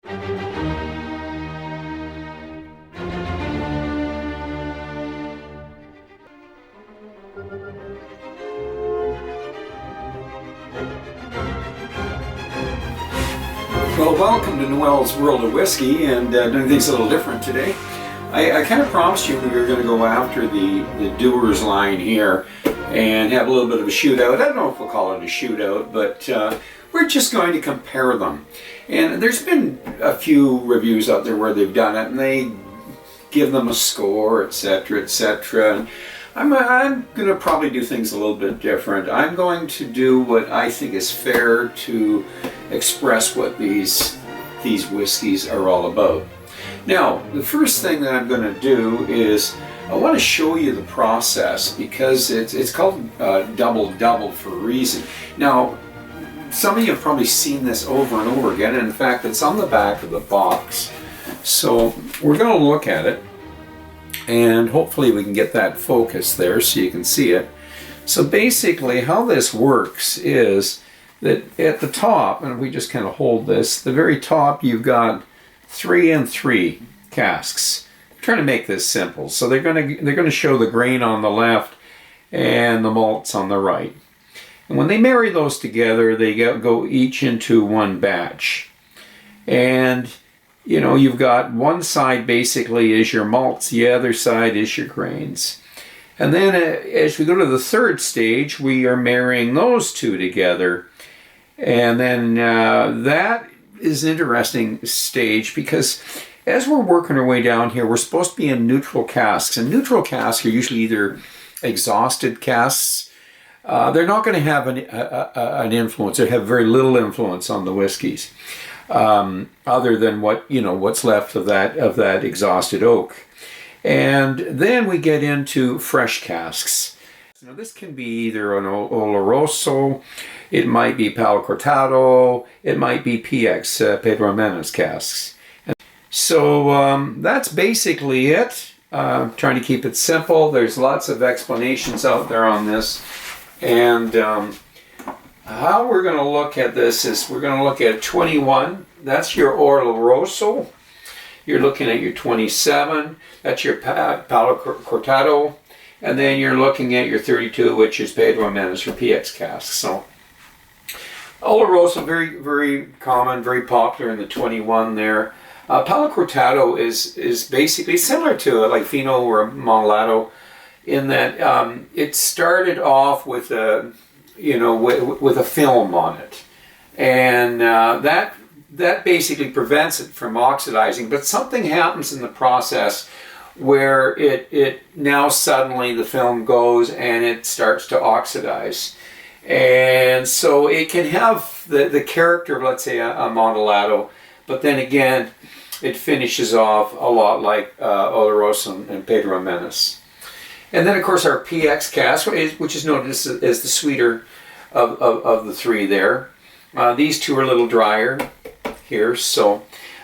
Well, welcome to Noel's World of Whiskey, and doing things a little different today. I kind of promised you we were going to go after the Dewars line here and have a little bit of a shootout. I don't know if we'll call it a shootout, but we're just going to compare them. And there's been a few reviews out there where they've done it, and they give them a score, etc., etc. I'm going to probably do things a little bit different. I'm going to do what I think is fair to express what these whiskeys are all about. Now, the first thing that I'm going to do is I want to show you the process, because it's called Double Double for a reason. Now, some of you have probably seen this over and over again, and in fact it's on the back of the box. So we're going to look at it, and hopefully we can get that focus there so you can see it. So basically how this works is that at the top, and if we just kind of hold this, the very top you've got 3 and 3 casks. I'm trying to make this simple. So they're going to show the grain on the left and the malts on the right. And when they marry those together, they go each into one batch. And you know, you've got one side basically is your malts, the other side is your grains. And then as we go to the third stage, we are marrying those two together. And then that is an interesting stage, because as we're working our way down here, we're supposed to be in neutral casks. And neutral casks are usually either exhausted casks. They're not going to have an influence. They have very little influence on the whiskeys, other than what's left of that exhausted oak. And then we get into fresh casks. Now this can be either an Oloroso, it might be Palo Cortado, it might be PX, Pedro Ximenez casks. And so that's basically it. Trying to keep it simple. There's lots of explanations out there on this. And how we're going to look at this is we're going to look at 21. That's your Oloroso. You're looking at your 27. That's your Palo Cortado. And then you're looking at your 32, which is Pedro Ximenez for PX casks. So Oloroso, very, very common, very popular in the 21 there. Palo Cortado is basically similar to a like Fino or a Amontillado, in that it started off with a with a film on it, and that basically prevents it from oxidizing. But something happens in the process where it now suddenly the film goes and it starts to oxidize, and so it can have the character of, let's say, a Amontillado, but then again it finishes off a lot like Oloroso and Pedro Ximenez. And then of course our PX cask, which is known as the sweeter of the three there. These two are a little drier here, so.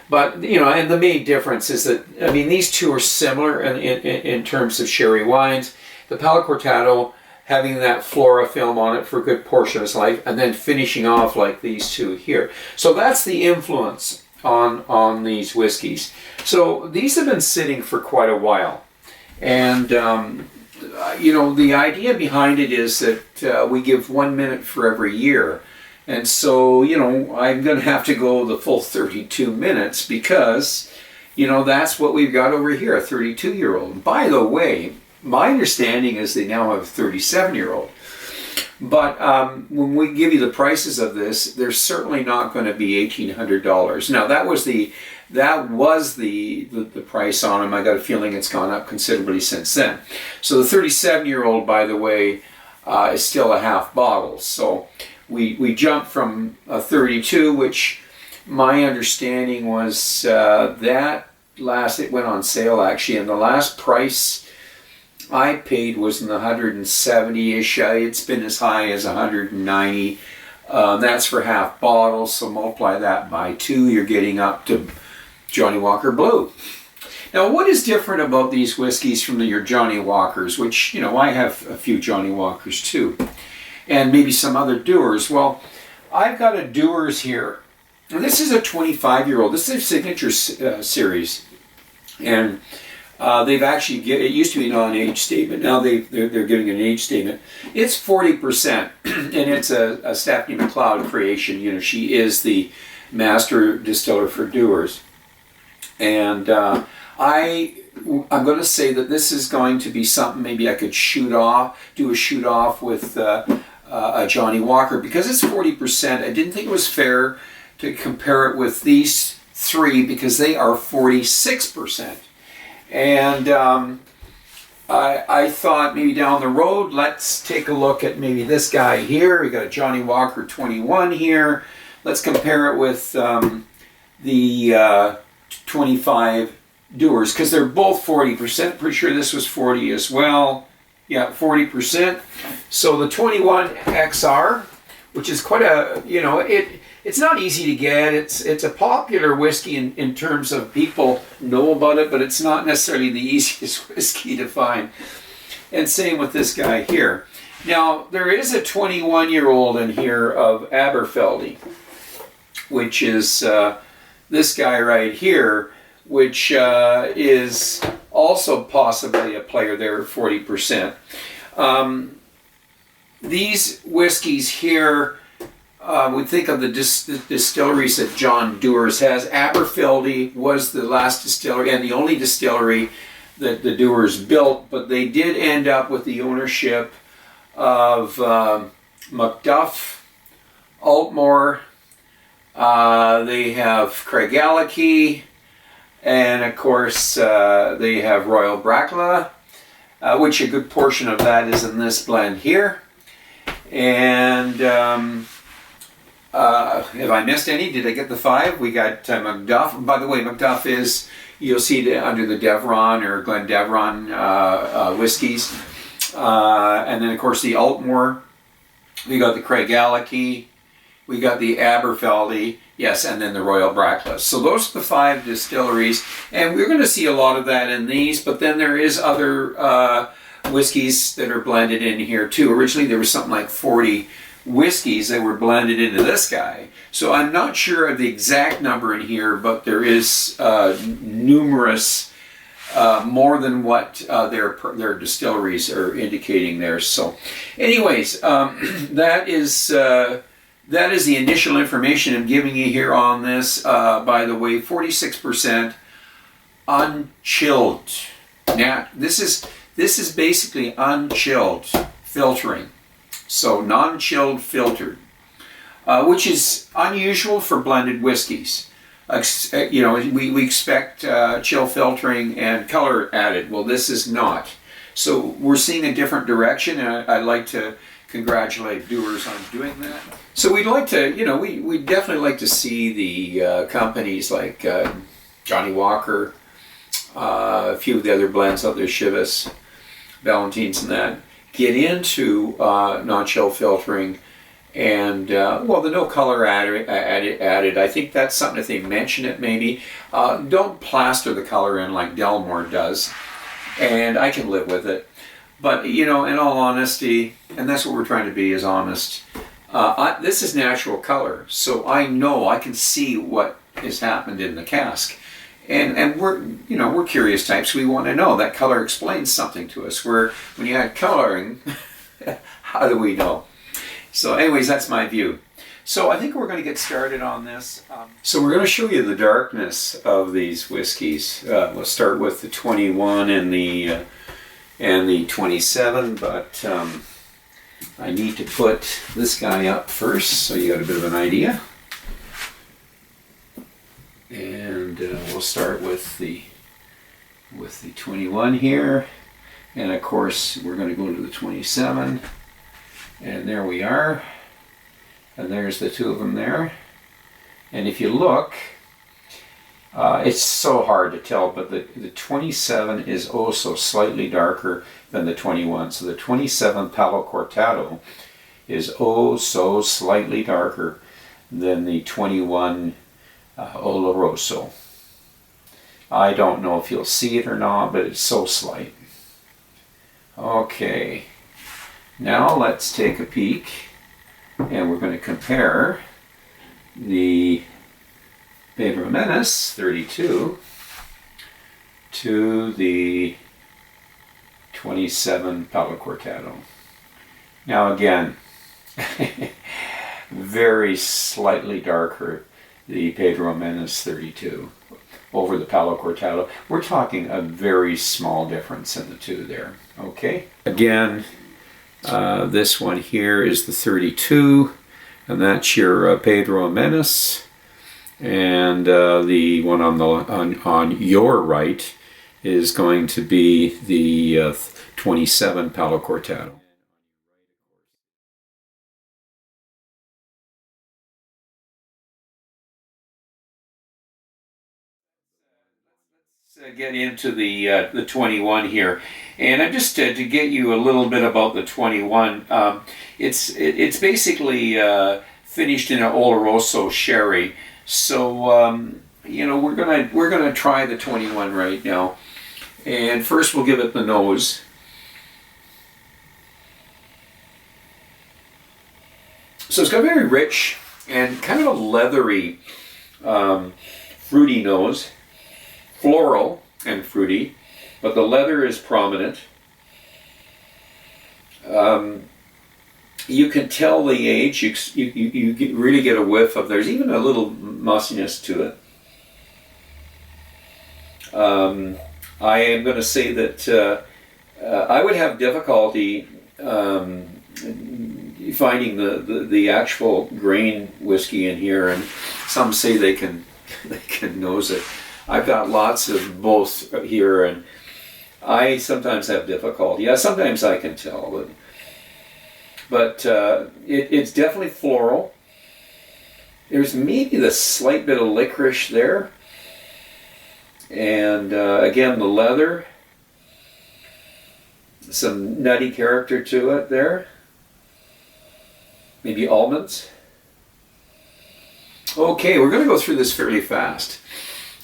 But, and the main difference is that, I mean, these two are similar in terms of sherry wines. The Palo Cortado having that flora film on it for a good portion of its life, and then finishing off like these two here. So that's the influence on these whiskeys. So these have been sitting for quite a while. And, the idea behind it is that we give 1 minute for every year. And so, I'm going to have to go the full 32 minutes because, that's what we've got over here, a 32-year-old. By the way, my understanding is they now have a 37-year-old. But when we give you the prices of this, they're certainly not going to be $1,800. Now, that was the price on them. I got a feeling it's gone up considerably since then. So the 37-year-old, by the way, is still a half bottle. So we jumped from a 32, which my understanding was it went on sale actually, and the last price I paid was in the 170-ish. It's been as high as 190. That's for half bottles, so multiply that by 2, you're getting up to Johnnie Walker Blue. Now, what is different about these whiskeys from your Johnnie Walkers, which, I have a few Johnnie Walkers too, and maybe some other Dewars? Well, I've got a Dewars here, And this is a 25-year-old. This is a signature series. And they've actually, it used to be not an age statement. Now they're giving an age statement. It's 40%, and it's a Stephanie Macleod creation. You know, she is the master distiller for Dewars. And I'm going to say that this is going to be something maybe I could do a shoot off with a Johnnie Walker, because it's 40%. I didn't think it was fair to compare it with these three because they are 46%. And I thought maybe down the road, let's take a look at maybe this guy here. We got a Johnnie Walker 21 here. Let's compare it with the 25 Dewars, because they're both 40%. Pretty sure this was 40 as well. Yeah, 40%. So the 21 XR, which is quite a, you know, it's not easy to get. It's a popular whiskey in terms of people know about it, but it's not necessarily the easiest whiskey to find. And same with this guy here. Now, there is a 21-year-old in here of Aberfeldy, which is this guy right here, which is also possibly a player there at 40%. These whiskeys here, we think of the distilleries that John Dewars has. Aberfeldy was the last distillery and the only distillery that the Dewars built, but they did end up with the ownership of Macduff, Altmore, they have Craigellachie, and of course they have Royal Bracla, which a good portion of that is in this blend here. And if I missed any, did I get the 5? We got Macduff. By the way, Macduff is, you'll see it under the Devron or Glendevron whiskies. And then of course the Altmore. We got the Craigellachie. We got the Aberfeldy. Yes, and then the Royal Bracla. So those are the 5 distilleries, and we're going to see a lot of that in these, but then there is other whiskeys that are blended in here too. Originally there was something like 40 whiskeys that were blended into this guy. So I'm not sure of the exact number in here, but there is numerous, more than what their distilleries are indicating there. So anyways, that is the initial information I'm giving you here on this. By the way, 46% unchilled. Now, this is basically unchilled filtering. So non-chilled filtered, which is unusual for blended whiskeys. You know, we expect chill filtering and color added. Well, this is not. So we're seeing a different direction, and I'd like to congratulate Dewars on doing that. So we'd like to, you know, we'd definitely like to see the companies like Johnnie Walker, a few of the other blends out there, Chivas, Ballantines and that, get into non-chill filtering and, well, the no color added. I think that's something if they mention it maybe. Don't plaster the color in like Delmore does, and I can live with it. But, you know, in all honesty, and that's what we're trying to be, is honest, this is natural color, so I know, I can see what has happened in the cask. And we're curious types. We want to know. That color explains something to us. Where when you add coloring, how do we know? So anyways, that's my view. So I think we're going to get started on this. So we're going to show you the darkness of these whiskeys. We'll start with the 21 and the 27, but I need to put this guy up first so you got a bit of an idea. And we'll start with the 21 here, and of course we're going to go to the 27, and there we are, and there's the 2 of them there. And if you look, it's so hard to tell, but the 27 is also slightly darker than the 21. So the 27 Palo Cortado is so slightly darker than the 21 Oloroso. I don't know if you'll see it or not, but it's so slight. Okay, now let's take a peek, and we're going to compare the Pedro Ximenez 32 to the 27 Palo Cortado. Now again, very slightly darker, the Pedro Ximenez 32 over the Palo Cortado. We're talking a very small difference in the two there. Okay. Again, this one here is the 32, and that's your Pedro Ximenez. And the one on your right is going to be the 27 Palo Cortado. Let's get into the 21 here, and I'm just to get you a little bit about the 21. It's basically finished in an Oloroso sherry. So you know, we're gonna try the 21 right now, and first we'll give it the nose. So it's got a very rich and kind of a leathery, fruity nose, floral and fruity, but the leather is prominent. You can tell the age. You really get a whiff of. There's even a little mustiness to it. I am going to say that I would have difficulty finding the actual grain whiskey in here, and some say they can nose it. I've got lots of both here, and I sometimes have difficulty. Yeah, sometimes I can tell, but it's definitely floral. There's maybe the slight bit of licorice there, and again the leather, some nutty character to it there. Maybe almonds. Okay, we're going to go through this fairly fast.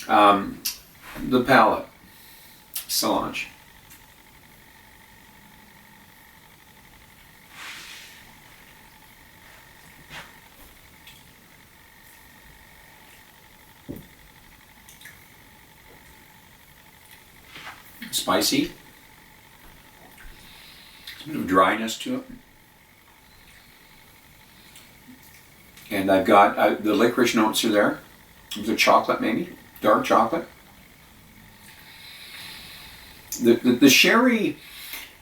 The palate, Solange. Spicy. A bit of dryness to it. And I've got the licorice notes are there. The chocolate, maybe dark chocolate. The sherry,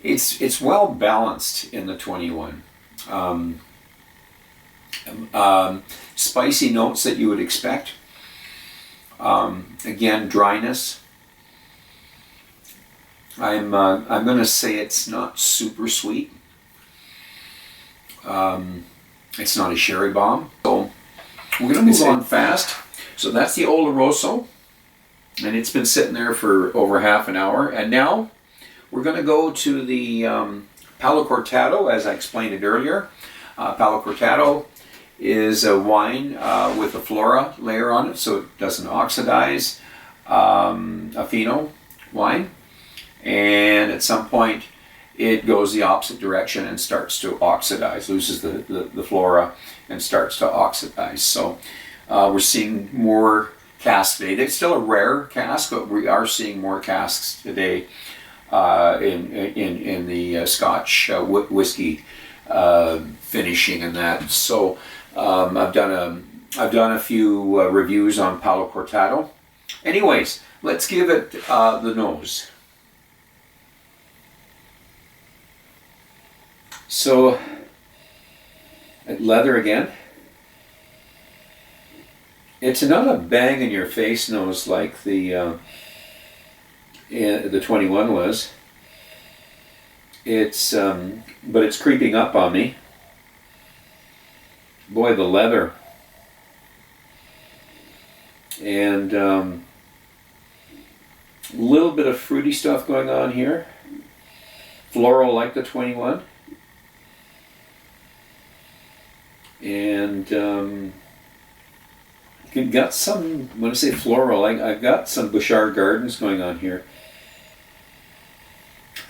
it's well balanced in the 21. Spicy notes that you would expect. Again, dryness. I'm going to say it's not super sweet. It's not a sherry bomb. So we're going to move on fast. So that's the Oloroso, and it's been sitting there for over half an hour. And now we're going to go to the Palo Cortado, as I explained it earlier. Palo Cortado is a wine with a flora layer on it, so it doesn't oxidize. A Fino wine, and at some point it goes the opposite direction and starts to oxidize, loses the flora and starts to oxidize. So we're seeing more casks today. It's still a rare cask, but we are seeing more casks today in the Scotch whiskey finishing and that. So I've done a few reviews on Palo Cortado. Anyways, let's give it the nose. So, leather again. It's not a bang in your face nose like the 21 was. It's but it's creeping up on me. Boy, the leather. And a little bit of fruity stuff going on here. Floral like the 21. And you've got some, when I say floral, I've got some Bouchard Gardens going on here.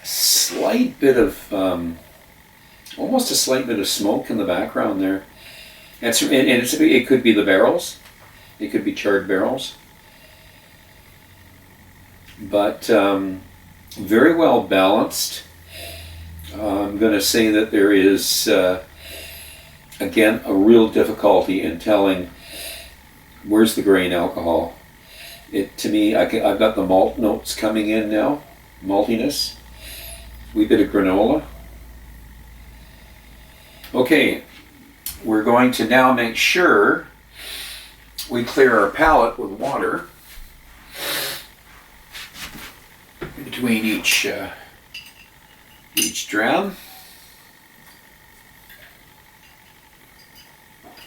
Slight bit of, almost a slight bit of smoke in the background there. It could be the barrels. They could be charred barrels. But very well balanced. I'm going to say that there is, again, a real difficulty in telling where's the grain alcohol. To me, I've got the malt notes coming in now, maltiness, a wee bit of granola. Okay, we're going to now make sure we clear our palate with water between each dram,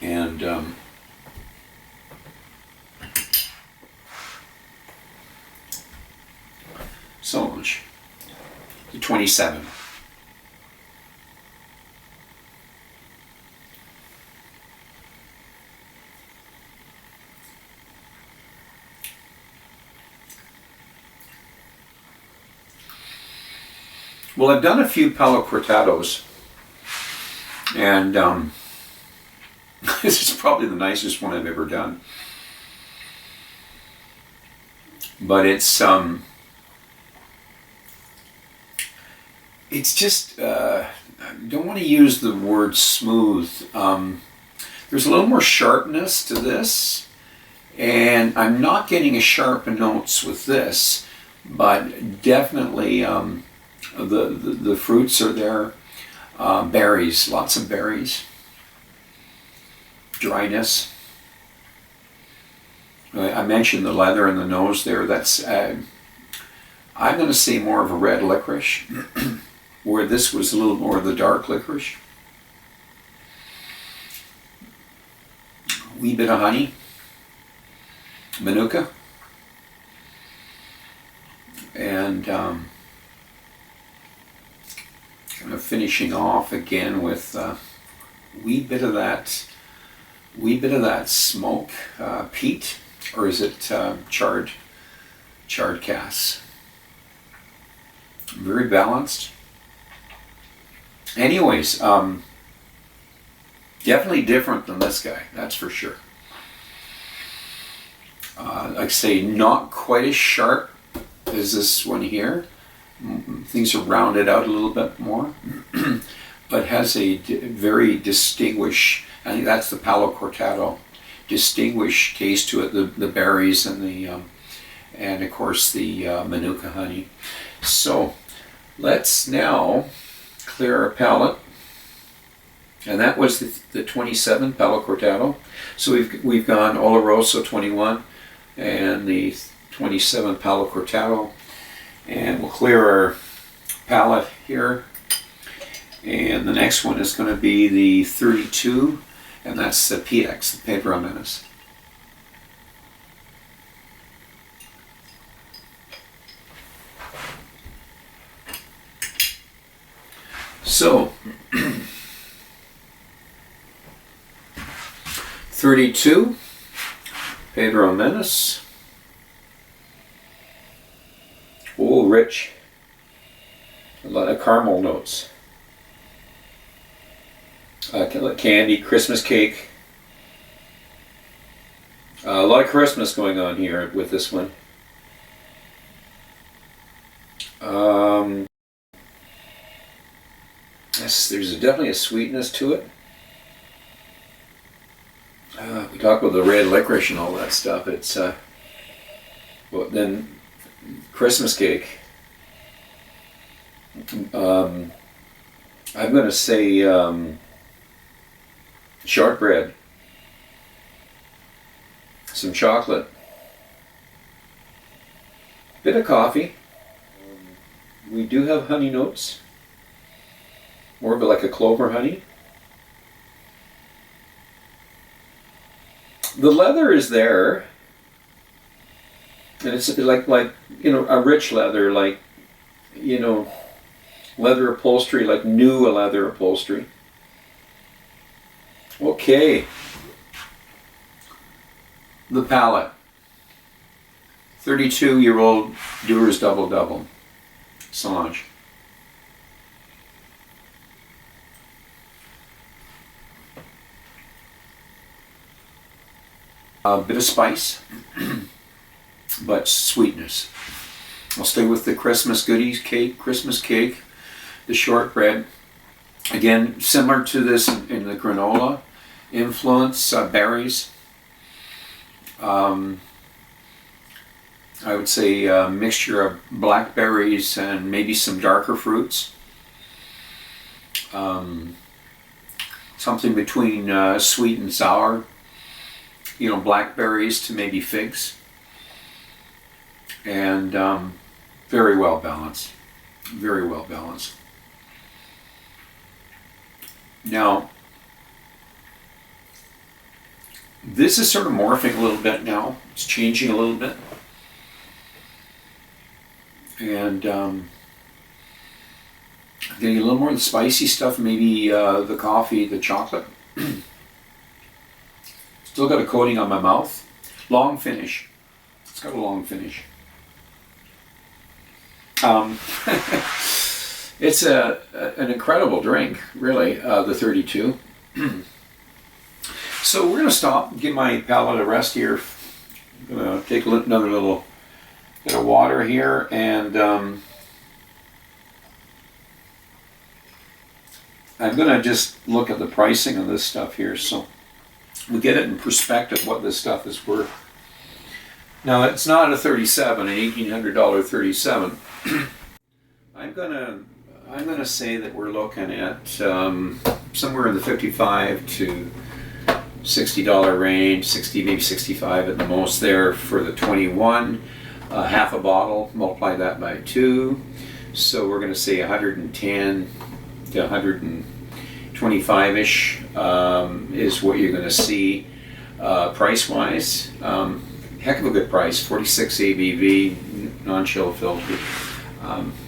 and so much. The 27. Well, I've done a few Palo Cortados, and this is probably the nicest one I've ever done. But it's just, I don't want to use the word smooth. There's a little more sharpness to this, and I'm not getting as sharp notes with this, but definitely the fruits are there. Berries, lots of berries. Dryness. I mentioned the leather in the nose there. That's, I'm going to say more of a red licorice, where this was a little more of the dark licorice. Wee bit of honey. Manuka. And kind of finishing off again with a wee bit of that smoke, peat, or is it charred casks? Very balanced. Anyways, definitely different than this guy, that's for sure. Like I say, not quite as sharp as this one here. Things are rounded out a little bit more, but has a very distinguished, I think that's the Palo Cortado, distinguished taste to it, the berries and and of course the Manuka honey. So let's now clear our palate, and that was the 27 Palo Cortado. So we've gone Oloroso 21 and the 27 Palo Cortado, and we'll clear our palate here. And the next one is going to be the 32, and that's the PX, the Pedro Ximenez. So, 32, Pedro Ximenez. Oh, rich. A lot of caramel notes. Candy, Christmas cake. A lot of Christmas going on here with this one. Yes, there's definitely a sweetness to it. We talk about the red licorice and all that stuff. It's well, then Christmas cake. I'm going to say shortbread, some chocolate, bit of coffee. We do have honey notes, more of it like a clover honey. The leather is there, and it's like you know, a rich leather, like, you know, leather upholstery, like new leather upholstery. Okay, the palate. 32-year-old Dewars Double Double, Solange. A bit of spice, but sweetness. I'll stay with the Christmas goodies, Christmas cake, the shortbread. Again, similar to this in the granola influence, berries. I would say a mixture of blackberries and maybe some darker fruits. Something between sweet and sour. Blackberries to maybe figs. And very well balanced. Very well balanced. Now, this is sort of morphing a little bit now. It's changing a little bit. And getting a little more of the spicy stuff, maybe the coffee, the chocolate. Still got a coating on my mouth. Long finish. It's got a long finish. It's an incredible drink, really, the 32. So we're going to stop and give my palate a rest here. I'm going to take another little bit of water here, and I'm going to just look at the pricing of this stuff here so we get it in perspective what this stuff is worth. Now, it's not a 37, an $1,800 37. I'm gonna say that we're looking at somewhere in the $55 to $60 range, 60 maybe 65 at the most there for the 21. Half a bottle, multiply that by 2, so we're going to say 110 to 125-ish is what you're going to see price-wise. Heck of a good price, 46 ABV, non-chill filter.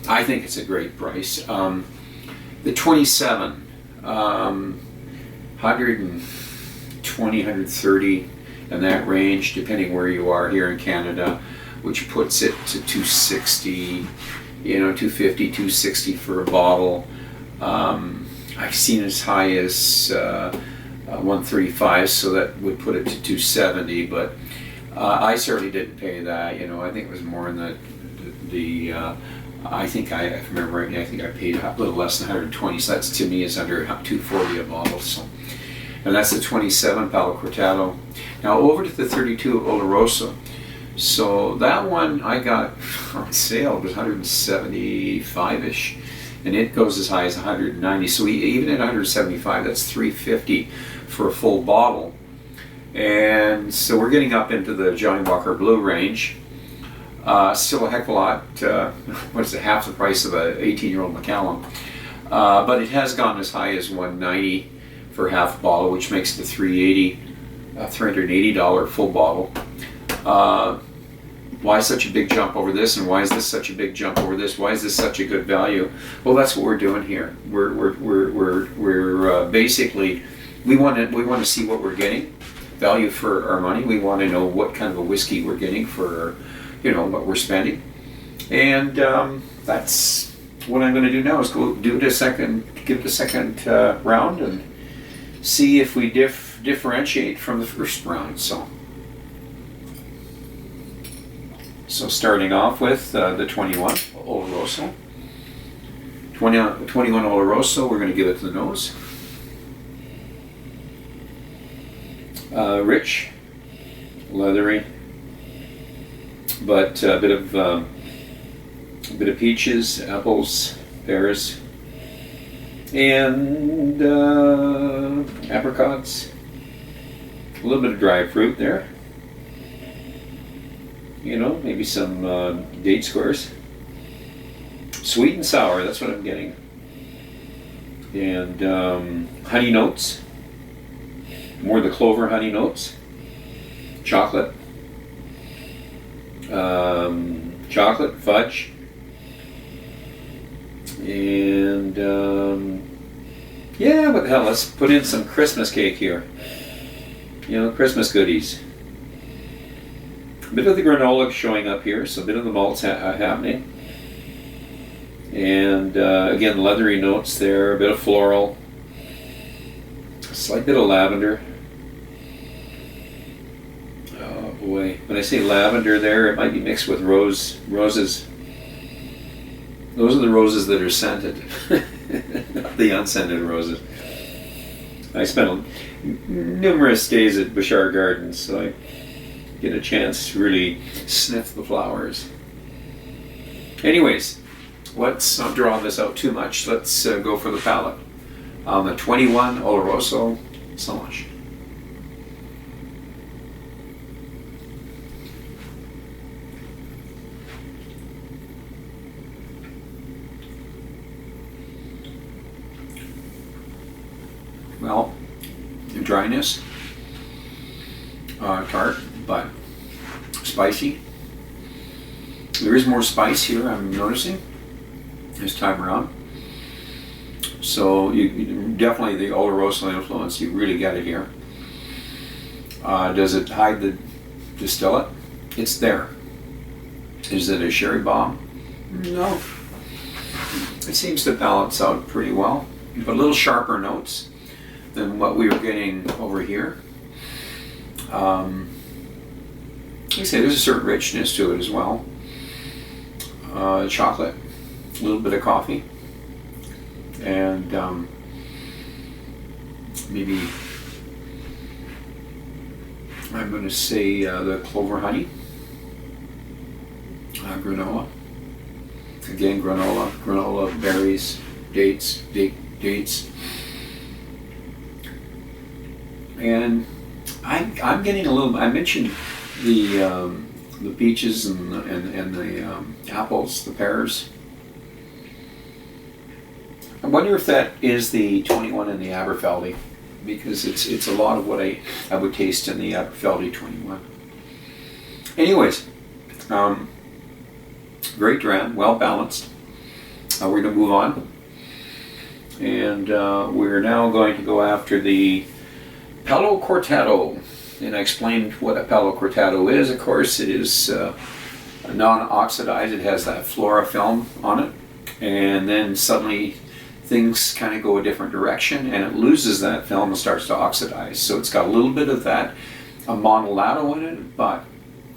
I think it's a great price. The 27, 120, 130 in that range, depending where you are here in Canada, which puts it to 260, 250, 260 for a bottle. I've seen as high as 135, so that would put it to 270, but I certainly didn't pay that. I think it was more in the I think if I remember right, I think I paid a little less than 120, so that's to me is under 240 a bottle. So, and that's the 27 Palo Cortado. Now over to the 32 Oloroso. So that one I got on sale, it was 175-ish, and it goes as high as 190. So even at 175, that's 350 for a full bottle. And so we're getting up into the Johnnie Walker Blue range. Still a heck of a lot, what is it, half the price of an 18-year-old Macallan. But it has gone as high as 190 for half a bottle, which makes it a $380 full bottle. Why such a big jump over this, and why is this such a big jump over this? Why is this such a good value? Well, that's what we're doing here. We're basically, we want to see what we're getting, value for our money. We want to know what kind of a whiskey we're getting for what we're spending, and that's what I'm going to do now. Is go give it a second round and see if we differentiate from the first round. So starting off with the 21 Oloroso. 21 Oloroso. We're going to give it to the nose. Rich, leathery. But a bit of peaches, apples, pears, and apricots. A little bit of dried fruit there. Maybe some date squares. Sweet and sour, that's what I'm getting. And honey notes. More of the clover honey notes. Chocolate. Chocolate, fudge, and yeah, what the hell, let's put in some Christmas cake here. Christmas goodies. A bit of the granola showing up here, so a bit of the malts happening. And again, leathery notes there, a bit of floral, a slight bit of lavender. boy, when I say lavender there, it might be mixed with roses. Those are the roses that are scented, not the unscented roses. I spent numerous days at Bouchard Gardens, so I get a chance to really sniff the flowers. Anyways, let's not draw this out too much. Let's go for the palate. On the 21 Oloroso Solange. Well, the dryness, tart, but spicy. There is more spice here, I'm noticing, this time around. So you definitely the Oloroso influence, you really get it here. Does it hide the distillate? It's there. Is it a sherry bomb? No. It seems to balance out pretty well, but a little sharper notes than what we were getting over here. Like I say, there's a certain richness to it as well. Chocolate, a little bit of coffee, and maybe I'm going to say the clover honey, granola. Again, granola, berries, dates. And I'm getting a little. I mentioned the peaches and the apples, the pears. I wonder if that is the 21 in the Aberfeldy, because it's a lot of what I would taste in the Aberfeldy 21. Anyways, great dram, well balanced. We're going to move on, and we're now going to go after the Palo Cortado. And I explained what a Palo Cortado is. Of course, it is non-oxidized. It has that flora film on it, and then suddenly things kind of go a different direction, and it loses that film and starts to oxidize. So it's got a little bit of that amontillado in it, but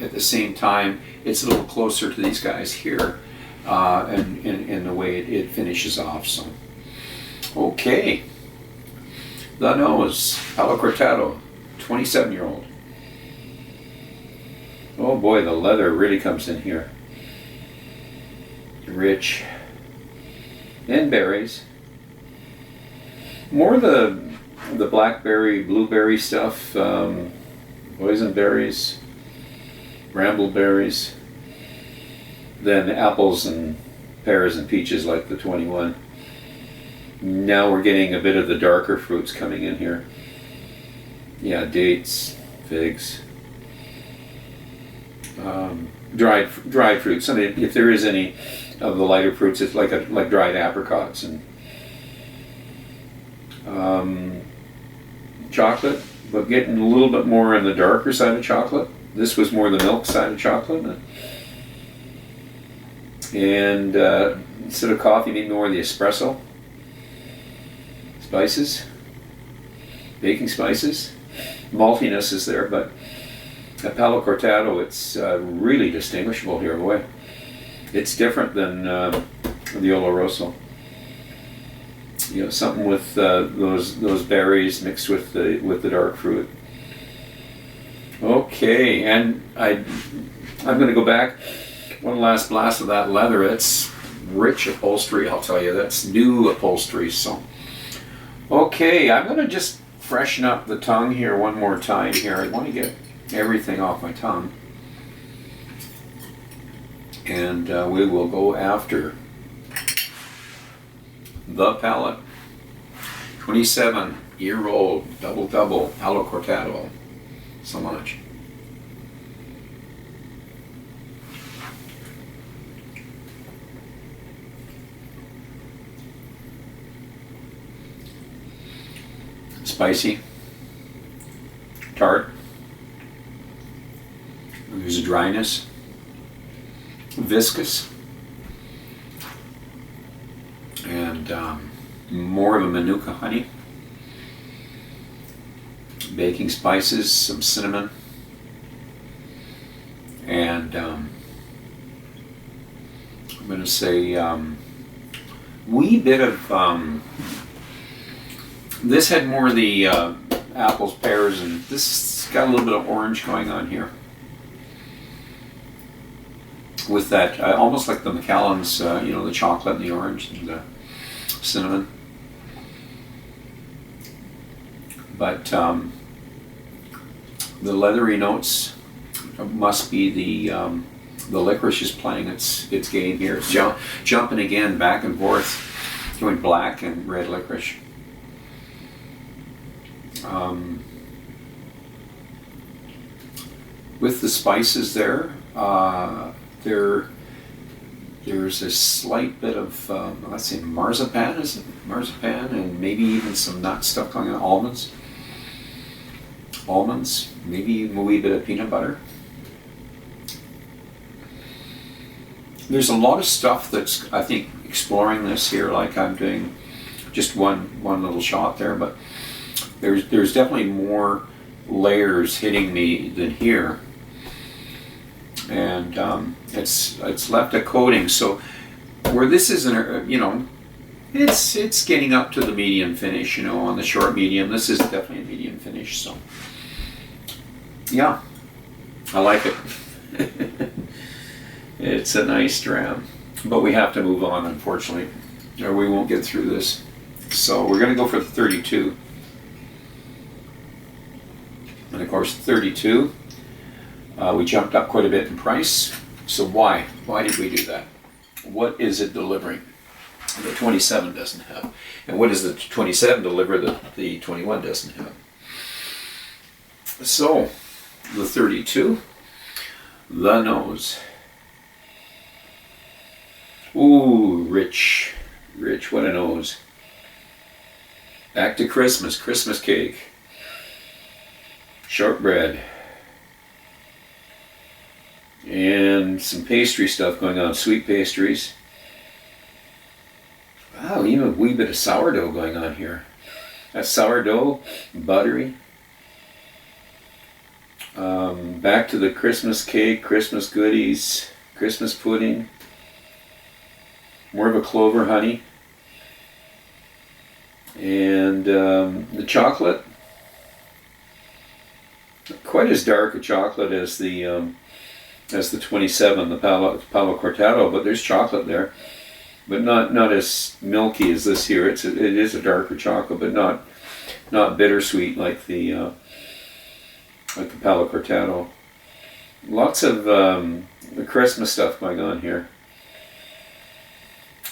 at the same time, it's a little closer to these guys here, and in the way it finishes off. So, okay, the nose, Palo Cortado. 27-year-old. Oh boy, the leather really comes in here. Rich. And berries. More the blackberry, blueberry stuff, boysenberries, brambleberries, than apples and pears and peaches like the 21. Now we're getting a bit of the darker fruits coming in here. Yeah, dates, figs, dried fruits. I mean, if there is any of the lighter fruits, it's like dried apricots and chocolate, but getting a little bit more on the darker side of chocolate. This was more the milk side of chocolate, and instead of coffee, maybe more of the espresso. Spices, baking spices. Maltiness is there, but at Palo Cortado, it's really distinguishable here, boy. It's different than the Oloroso. You know, something with those berries mixed with the dark fruit. Okay, and I'm going to go back. One last blast of that leather. It's rich upholstery, I'll tell you. That's new upholstery. So, okay, I'm going to just freshen up the tongue here one more time here. I want to get everything off my tongue. And we will go after the palate. 27-year-old Double Double Palo Cortado. So much. Spicy, tart, there's a dryness, viscous, and more of a manuka honey, baking spices, some cinnamon, I'm going to say wee bit of this had more of the apples, pears, and this got a little bit of orange going on here with that almost like the Macallan's, the chocolate and the orange and the cinnamon. But the leathery notes must be the licorice is playing its game here. It's jumping again back and forth, doing black and red licorice. With the spices there, there's a slight bit of let's say marzipan, is it? Marzipan, and maybe even some nut stuff going on, almonds, maybe even a wee bit of peanut butter. There's a lot of stuff that's, I think, exploring this here, like I'm doing just one little shot there, but there's definitely more layers hitting me than here. And it's left a coating, so where this isn't, it's getting up to the medium finish, on the short medium. This is definitely a medium finish, so yeah, I like it. It's a nice dram, but we have to move on, unfortunately, or we won't get through this. So we're going to go for the 32, and of course 32. We jumped up quite a bit in price. So why? Why did we do that? What is it delivering the 27 doesn't have? And what does the 27 deliver that the 21 doesn't have? So, the 32, the nose. Ooh, rich, what a nose. Back to Christmas cake, shortbread, and some pastry stuff going on, sweet pastries. Wow, even a wee bit of sourdough going on here. That sourdough, buttery. Back to the Christmas cake, Christmas goodies, Christmas pudding. More of a clover honey. And the chocolate. Not quite as dark a chocolate as the 27, the Palo Cortado, but there's chocolate there, but not as milky as this here. It is a darker chocolate, but not bittersweet like the Palo Cortado. Lots of the Christmas stuff going on here.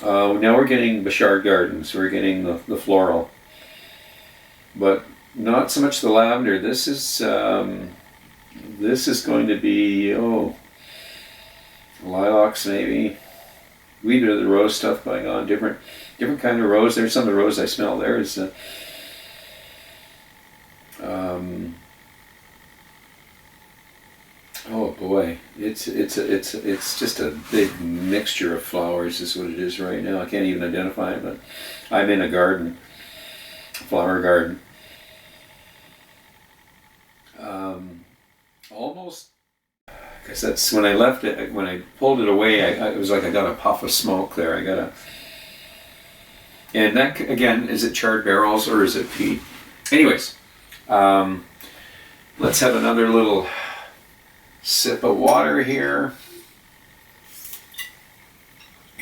Now we're getting Bouchard Gardens. We're getting the floral, but not so much the lavender. This is going to be lilacs maybe. We do the rose stuff going on. Different kind of rose. There's some of the rose I smell there. Is oh boy, it's just a big mixture of flowers is what it is right now. I can't even identify it, but I'm in a garden, flower garden. Almost, because that's when I left it. When I pulled it away, it was like I got a puff of smoke there. And that again, is it charred barrels or is it peat? Anyways, let's have another little sip of water here,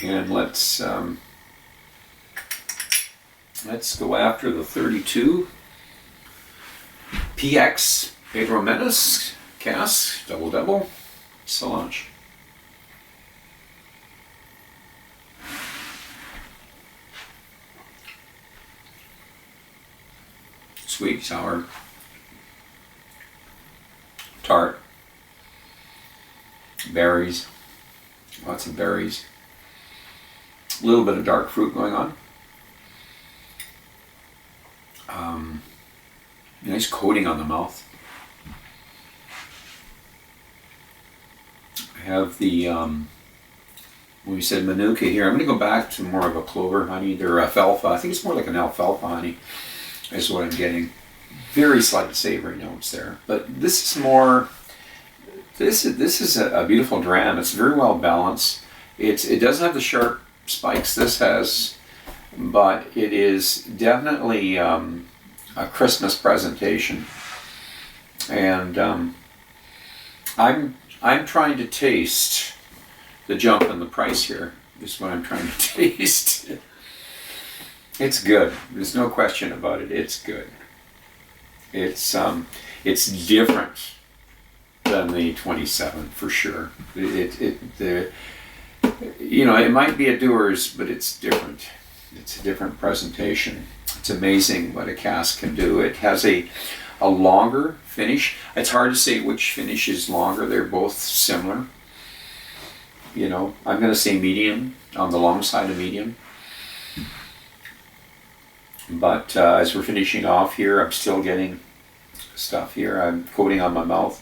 and let's go after the 32 PX Pedro Ximenez cask double double Solange. Sweet, sour, tart, berries, lots of berries, a little bit of dark fruit going on. Nice coating on the mouth. I have the, when we said Manuka here, I'm going to go back to more of a clover honey, or alfalfa. I think it's more like an alfalfa honey is what I'm getting. Very slight savory notes there. But this is more, This is a beautiful dram. It's very well balanced. It doesn't have the sharp spikes this has, but it is definitely a Christmas presentation. And I'm trying to taste the jump in the price here. This is what I'm trying to taste. It's good. There's no question about it. It's good. It's different than the 27 for sure. It might be a Dewars, but it's different. It's a different presentation. It's amazing what a cask can do. It has a longer finish. It's hard to say which finish is longer. They're both similar. I'm going to say medium, on the long side of medium. But as we're finishing off here, I'm still getting stuff here. I'm coating on my mouth.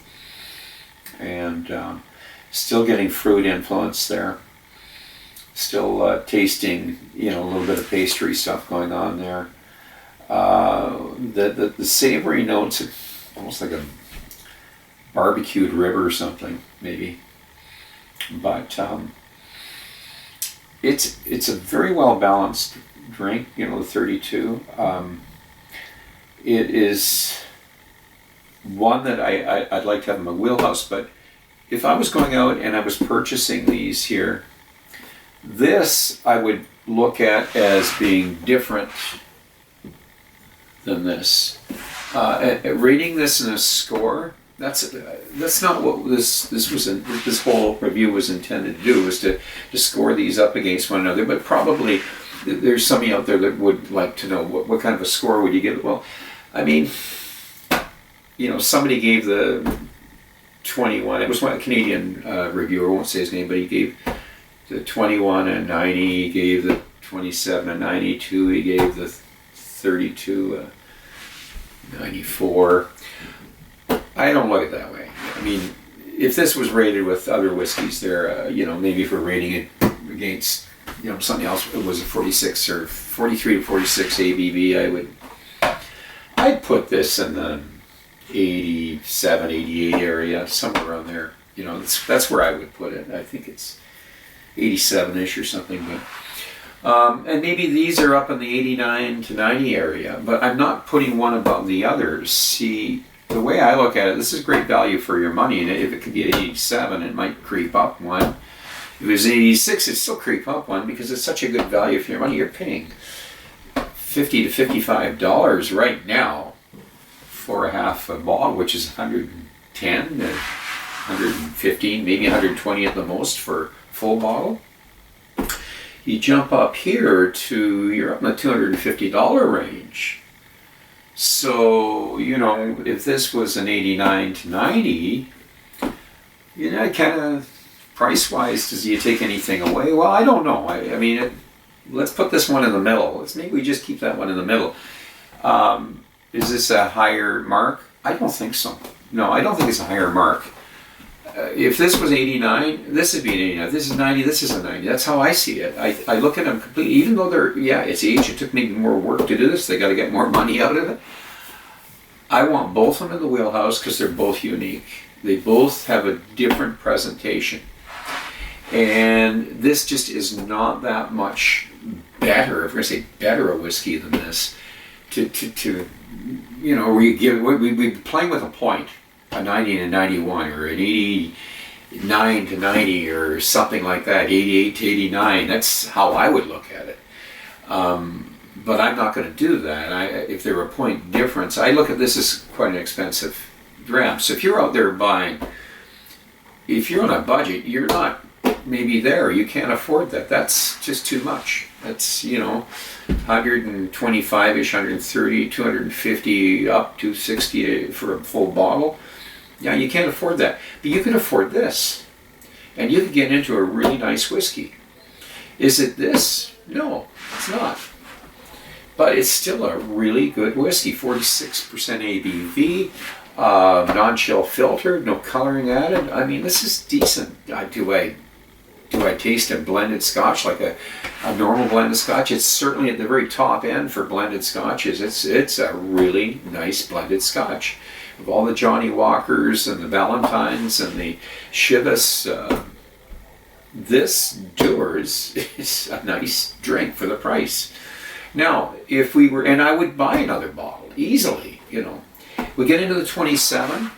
And still getting fruit influence there. Still tasting, a little bit of pastry stuff going on there. The savory notes, almost like a barbecued rib or something, maybe. But it's a very well balanced drink, the 32. It is one that I'd like to have in my wheelhouse, but if I was going out and I was purchasing these here, this I would look at as being different than this. Rating this in a score, that's not what this whole review was intended to do, was to score these up against one another. But probably there's somebody out there that would like to know what kind of a score would you give it. Well, I mean, somebody gave the 21. It was one Canadian reviewer, I won't say his name, but he gave the 21 a 90. He gave the 27 a 92. He gave the 32 a 94. I don't look at it that way. I mean, if this was rated with other whiskeys, there, maybe if we're rating it against, something else, it was a 46 or 43 to 46 ABV, I'd put this in the 87, 88 area, somewhere around there. That's where I would put it. I think it's 87-ish or something. But and maybe these are up in the 89 to 90 area, but I'm not putting one above the others. See, the way I look at it, this is great value for your money, and if it could be 87, it might creep up one. If it was 86, it'd still creep up one, because it's such a good value for your money. You're paying $50 to $55 right now for a half a bottle, which is 110 to 115, maybe 120 at the most for full bottle. You jump up here to, you're up in the $250 range. So, if this was an 89 to 90, kind of price-wise, does you take anything away? Well, I don't know. I mean, let's put this one in the middle. Maybe we just keep that one in the middle. Is this a higher mark? I don't think so. No, I don't think it's a higher mark. If this was 89, this would be an 89. If this is 90, this is a 90. That's how I see it. I look at them completely, even though it's age. It took maybe more work to do this. They got to get more money out of it. I want both of them in the wheelhouse because they're both unique. They both have a different presentation. And this just is not that much better, if we're going to say better a whiskey than this, we'd be playing with a point, a 90 and a 91, or an 89 to 90, or something like that, 88 to 89. That's how I would look at it. But I'm not going to do that. If there were a point difference, I look at this as quite an expensive dram. So if you're out there buying, if you're on a budget, you're not maybe there. You can't afford that. That's just too much. That's, 125-ish, 130, 250, up to 60 for a full bottle. Yeah, you can't afford that. But you can afford this. And you can get into a really nice whiskey. Is it this? No, it's not. But it's still a really good whiskey. 46% ABV, non-chill filtered, no coloring added. I mean, this is decent. Do I taste a blended Scotch like a normal blended Scotch? It's certainly at the very top end for blended Scotches. It's a really nice blended Scotch of all the Johnnie Walkers and the Ballantines and the Chivas, this Dewars is a nice drink for the price. Now, if we were, and I would buy another bottle easily, you know. We get into the 27.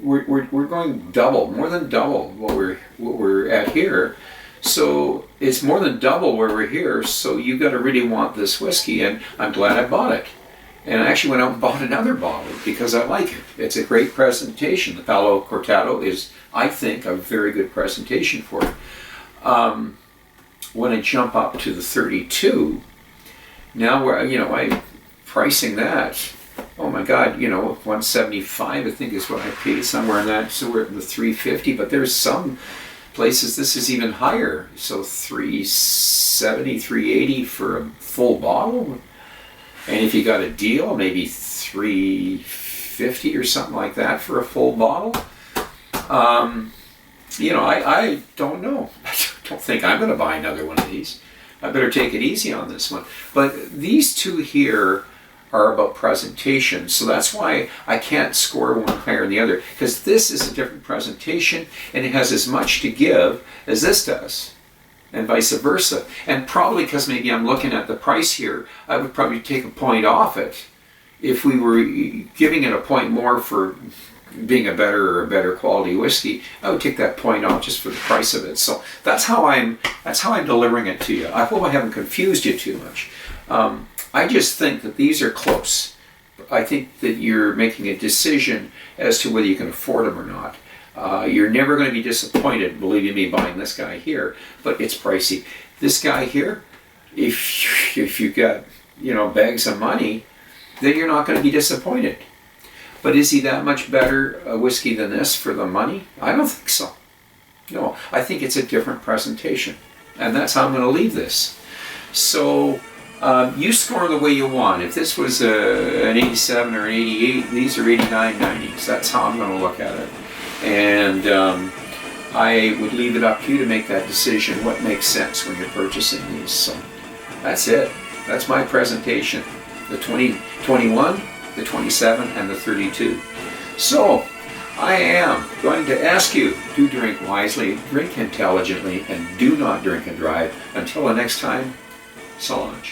We're going double, more than double what we're at here. So it's more than double where we're here. So you got to really want this whiskey, and I'm glad I bought it. And I actually went out and bought another bottle because I like it. It's a great presentation. The Palo Cortado is, I think, a very good presentation for it. When I jump up to the 32, now we're, you know, I'm pricing that. Oh my God, you know, 175 I think is what I paid, somewhere in that. So we're at the 350, but there's some places this is even higher. So 370, 380 for a full bottle. And if you got a deal, maybe 350 or something like that for a full bottle. You know, I don't know. I don't think I'm going to buy another one of these. I better take it easy on this one. But these two here are about presentation, so that's why I can't score one higher than the other, because this is a different presentation and it has as much to give as this does, and vice versa. And probably because maybe I'm looking at the price here, I would probably take a point off it if we were giving it a point more for being a better quality whiskey. I would take that point off just for the price of it. So that's how I'm delivering it to you. I hope I haven't confused you too much. I just think that these are close. I think that you're making a decision as to whether you can afford them or not. You're never going to be disappointed, believe me, buying this guy here, but it's pricey. This guy here, if you've got, you know, bags of money, then you're not going to be disappointed. But is he that much better a whiskey than this for the money? I don't think so. No, I think it's a different presentation, and that's how I'm going to leave this. So you score the way you want. If this was an 87 or an 88, these are 89, 90s. That's how I'm going to look at it. And I would leave it up to you to make that decision, what makes sense when you're purchasing these. So that's it. That's my presentation. The 2021, the 27, and the 32. So I am going to ask you, do drink wisely, drink intelligently, and do not drink and drive. Until the next time, so long.